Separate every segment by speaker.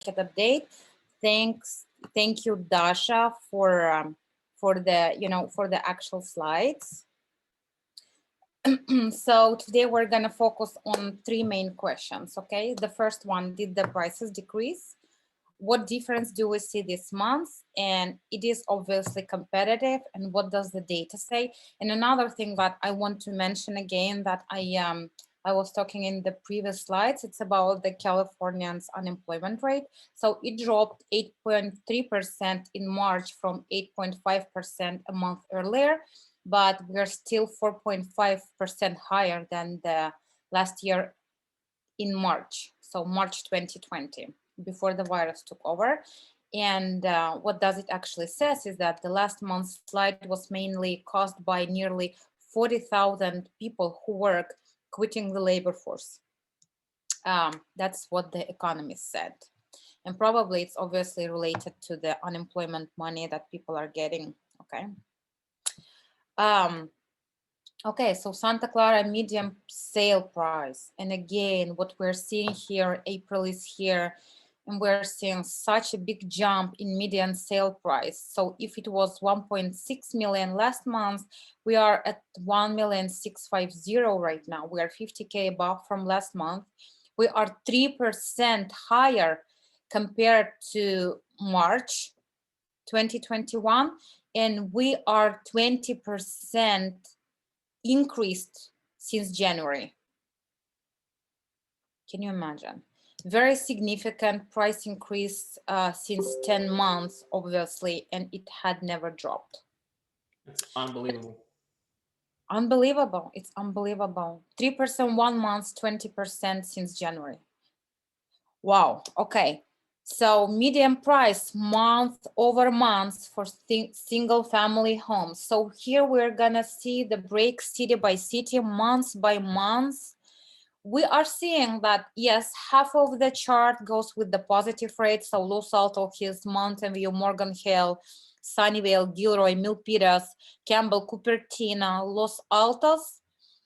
Speaker 1: update. Thank you, Dasha, for the actual slides. So today we're gonna focus on three main questions. Okay, the first one: did the prices decrease? What difference do we see this month? And it is obviously competitive. And what does the data say? And another thing that I want to mention again that I was talking in the previous slides, it's about the Californians unemployment rate. So it dropped 8.3% in March from 8.5% a month earlier, but we're still 4.5% higher than the last year in March, so March 2020, before the virus took over. And what does it actually says is that the last month's slide was mainly caused by nearly 40,000 people who work quitting the labor force. That's what the economist said. And probably it's obviously related to the unemployment money that people are getting, okay? Okay, so Santa Clara median sale price. And again, what we're seeing here, April is here, and we're seeing such a big jump in median sale price. So if it was 1.6 million last month, we are at 1,650,000 right now. We are 50K above from last month. We are 3% higher compared to March 2021, and we are 20% increased since January. Can you imagine? Very significant price increase since 10 months, obviously, and it had never dropped.
Speaker 2: It's unbelievable.
Speaker 1: Unbelievable. It's unbelievable. 3% 1 month, 20% since January. Wow. Okay. So median price month over month for single family homes. So here we're gonna see the break city by city, month by month. We are seeing that, yes, half of the chart goes with the positive rate. So Los Altos Hills, Mountain View, Morgan Hill, Sunnyvale, Gilroy, Milpitas, Campbell, Cupertino, Los Altos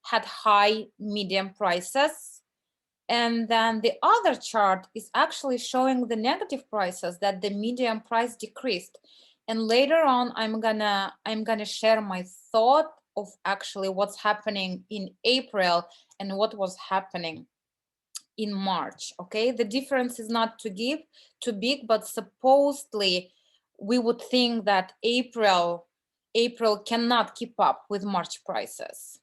Speaker 1: had high median prices. And then the other chart is actually showing the negative prices, that the median price decreased. And later on, I'm gonna share my thought of actually what's happening in April and what was happening in March. Okay, the difference is not too big, but supposedly we would think that April cannot keep up with March prices.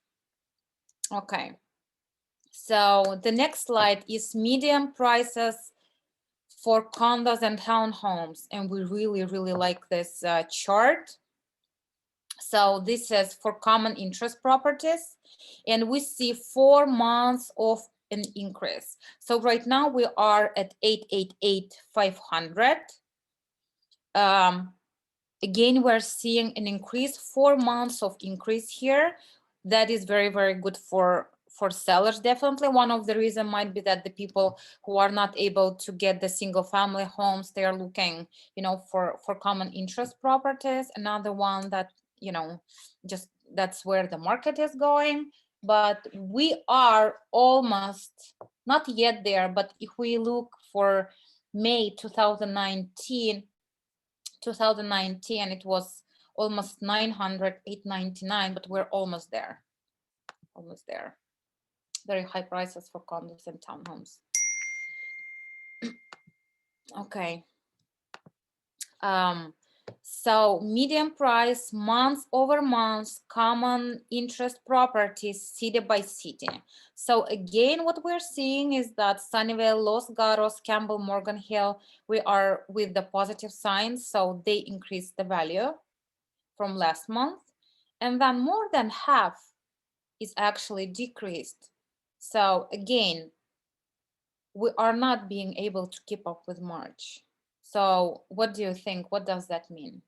Speaker 1: Okay. So the next slide is median prices for condos and townhomes. And we really, really like this chart. So this is for common interest properties. And we see 4 months of an increase. So right now we are at 888,500. Again, we're seeing an increase, 4 months of increase here. That is very, very good for sellers. Definitely one of the reasons might be that the people who are not able to get the single family homes, they are looking, for common interest properties. Another one that, just that's where the market is going. But we are almost not yet there. But if we look for May 2019, it was almost 900, 899, but we're almost there. Very high prices for condos and townhomes. Okay. So median price month over month, common interest properties city by city. So again, what we're seeing is that Sunnyvale, Los Gatos, Campbell, Morgan Hill, we are with the positive signs. So they increased the value from last month. And then more than half is actually decreased. So again, we are not being able to keep up with March. So what do you think? What does that mean?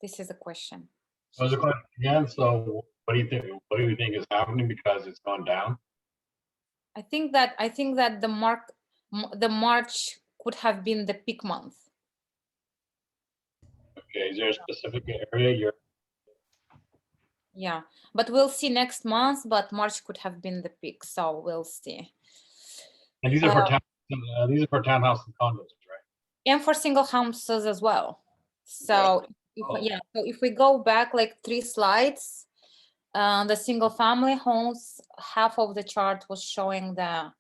Speaker 1: This is a question.
Speaker 3: So the question again, so what do you think? What do you think is happening because it's gone down?
Speaker 1: I think that the March could have been the peak month.
Speaker 3: Okay, is there a specific area you're?
Speaker 1: Yeah, but we'll see next month, but March could have been the peak, so we'll see.
Speaker 3: And these are for townhouse and condos, right?
Speaker 1: and for single houses as well. So
Speaker 3: Oh.
Speaker 1: so if we go back like 3 slides, the single family homes, half of the chart was showing the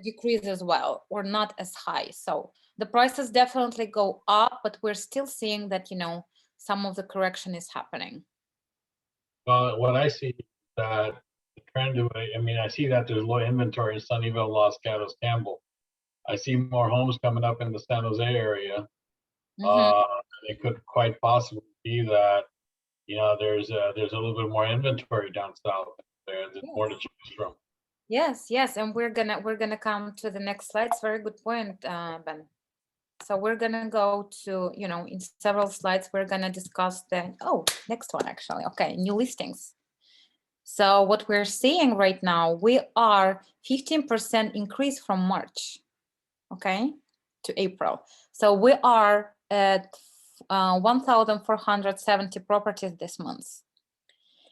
Speaker 1: decrease as well, or not as high. So the prices definitely go up, but we're still seeing that, some of the correction is happening.
Speaker 3: Well, what I see that the trend of, I mean, I see that there's low inventory in Sunnyvale, Los Gatos, Campbell. I see more homes coming up in the San Jose area.
Speaker 1: Mhm.
Speaker 3: It could quite possibly be that, there's a little bit more inventory down south. There's more to choose from.
Speaker 1: Yes, and we're gonna come to the next slide. It's very good point, Ben. So we're gonna go to, in several slides, we're gonna discuss the, next one actually. Okay, new listings. So what we're seeing right now, we are 15% increase from March, okay, to April. So we are at 1,470 properties this month.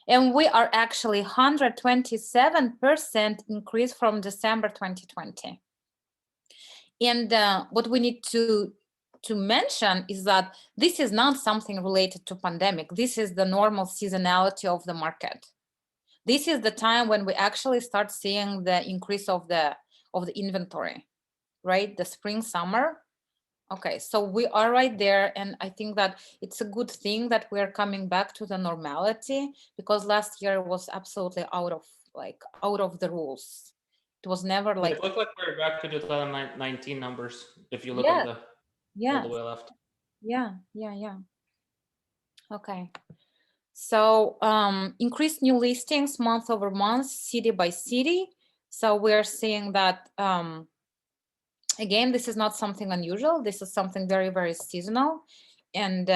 Speaker 1: And we are actually 127% increase from December 2020. And what we need to mention is that this is not something related to pandemic. This is the normal seasonality of the market. This is the time when we actually start seeing the increase of the inventory, right? The spring, summer. Okay, so we are right there, and I think that it's a good thing that we're coming back to the normality, because last year was absolutely out of the rules. It was never like.
Speaker 2: It looked like we're back to 2019 numbers if you look
Speaker 1: Yeah.
Speaker 2: on the all the way left.
Speaker 1: Yeah. Okay. So increased new listings month over month, city by city. So we're seeing that again, this is not something unusual. This is something very, very seasonal. And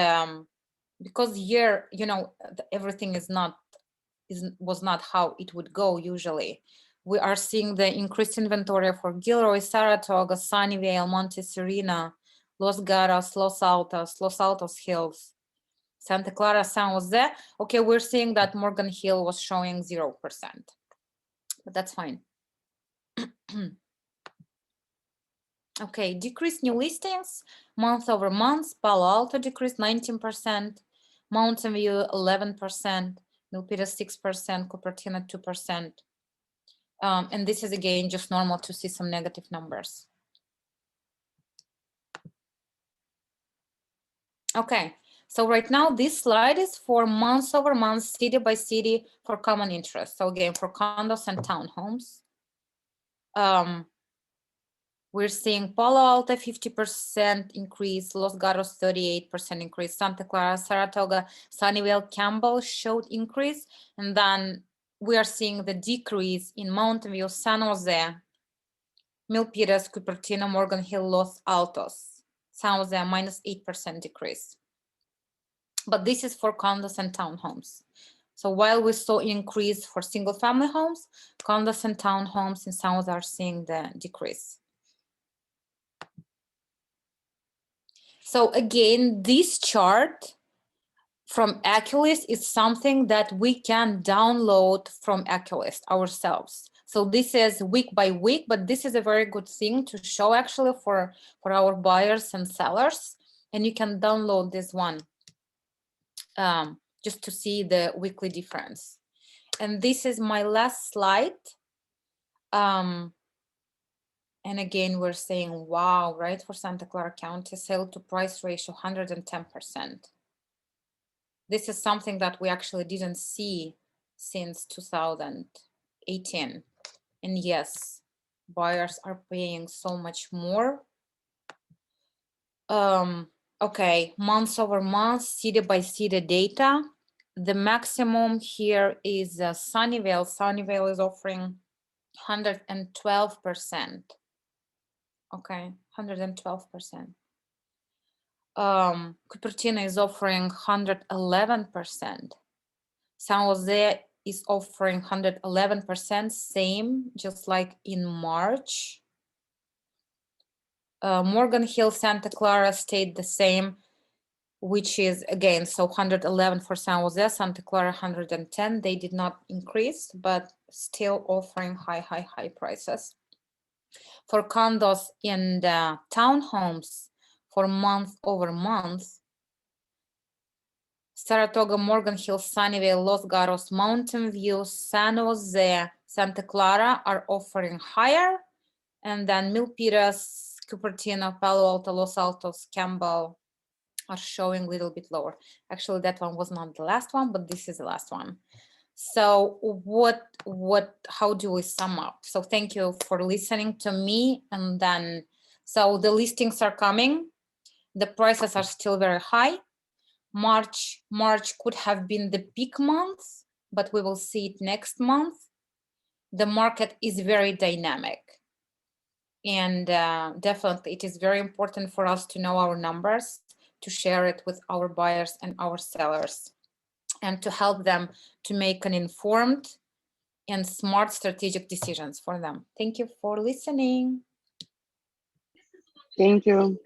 Speaker 1: because here, everything was not how it would go usually. We are seeing the increased inventory for Gilroy, Saratoga, Sunnyvale, Monte Serena, Los Gatos, Los Altos Hills, Santa Clara, San Jose. Okay, we're seeing that Morgan Hill was showing 0%, but that's fine. Okay, decreased new listings month over month. Palo Alto decreased 19%, Mountain View 11%, Milpitas 6%, Cupertino 2%. And this is again just normal to see some negative numbers. Okay, so right now this slide is for month over month, city by city for common interest. So again, for condos and townhomes. We're seeing Palo Alto 50% increase, Los Gatos 38% increase, Santa Clara, Saratoga, Sunnyvale, Campbell showed increase, and then we are seeing the decrease in Mountain View, San Jose, Milpitas, Cupertino, Morgan Hill, Los Altos, San Jose -8% decrease. But this is for condos and townhomes. So while we saw increase for single family homes, condos and townhomes in San Jose are seeing the decrease. So again, this chart from Oculus is something that we can download from Oculus ourselves. So this is week by week, but this is a very good thing to show actually for our buyers and sellers. And you can download this one just to see the weekly difference. And this is my last slide. And again, we're saying, wow, right? For Santa Clara County, sale to price ratio, 110%. This is something that we actually didn't see since 2018. And yes, buyers are paying so much more. Okay, month over month, city by city data. The maximum here is Sunnyvale. Sunnyvale is offering 112%. Okay, 112%. Cupertino is offering 111%. San Jose is offering 111%, same, just like in March. Morgan Hill, Santa Clara stayed the same. which is again, so 111 for San Jose, Santa Clara 110. They did not increase, but still offering high prices. For condos and townhomes for month over month, Saratoga, Morgan Hills, Sunnyvale, Los Gatos, Mountain View, San Jose, Santa Clara are offering higher. And then Milpitas, Cupertino, Palo Alto, Los Altos, Campbell are showing a little bit lower. Actually, that one was not the last one, but this is the last one. So how do we sum up? So thank you for listening to me. And then, so the listings are coming. The prices are still very high. March could have been the peak month, but we will see it next month. The market is very dynamic. And definitely it is very important for us to know our numbers, to share it with our buyers and our sellers, and to help them to make an informed and smart strategic decisions for them. Thank you for listening.
Speaker 4: Thank you.